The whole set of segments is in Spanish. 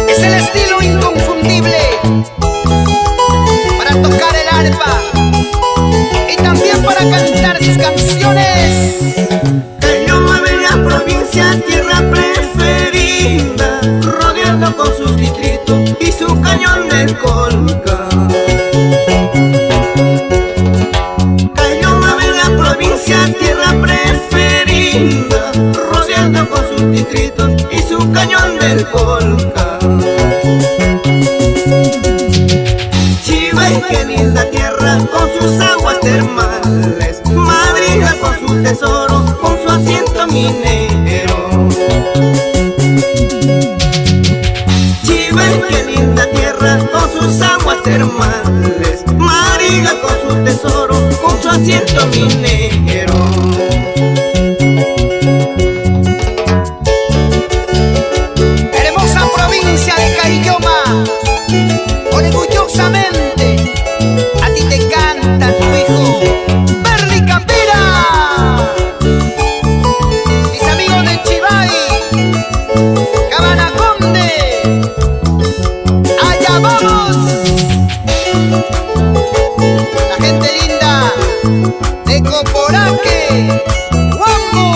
Es el estilo inconfundible para tocar el arpa y también para cantar sus canciones. Cayoma, bella provincia, tierra preferida, rodeando con sus distritos y su cañón del Colca. Cayoma, bella provincia, tierra preferida, rodeando con sus distritos y su cañón del Colca. Chivay, qué linda tierra con sus aguas termales, Madrigal con su tesoro, con su asiento minero. Chivay, qué linda tierra con sus aguas termales, Madrigal con su tesoro, con su asiento minero. Hermosa provincia de Caylloma, orgullosamente a ti te canta tu hijo Berly Campera. Mis amigos de Chivay, Cabana Conde, allá vamos. La gente linda de Coporaque, Huambo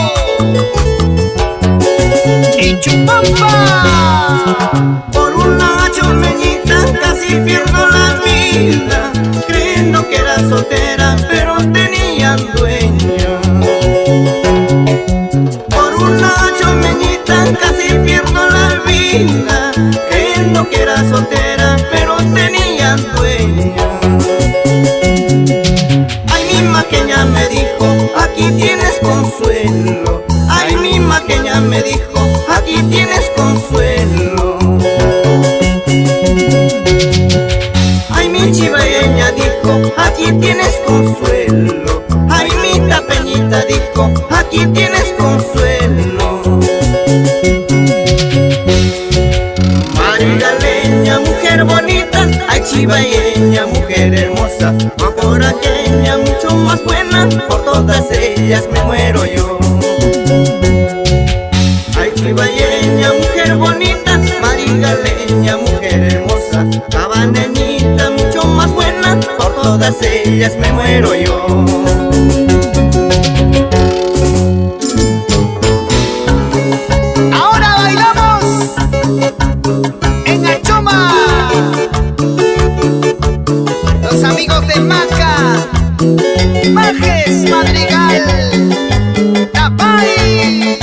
y Chupampa. Por una chomeñita casi pierdo la vida, creyendo que era soltera pero tenían dueño. Por una chomeñita casi pierdo la vida, creyendo que era soltera pero tenían dueño. Ay, mi maqueña me dijo, aquí tienes consuelo. Ay, mi maqueña me dijo, aquí tienes consuelo. Ay, mi chivaeña dijo, aquí tienes consuelo. Ay, mi tapeñita dijo, aquí tienes consuelo. Margaleña, mujer bonita, ay, chivaeña, mujer hermosa, coporaqueña, mucho más buena, por todas ellas me muero yo. Ay, chivaeña, mujer bonita, marigaleña, mujer hermosa, cabaneñita, mucho más buena, por todas ellas me muero yo. Ahora bailamos en Achoma, los amigos de Maca, Majes Madrigal, Tapay.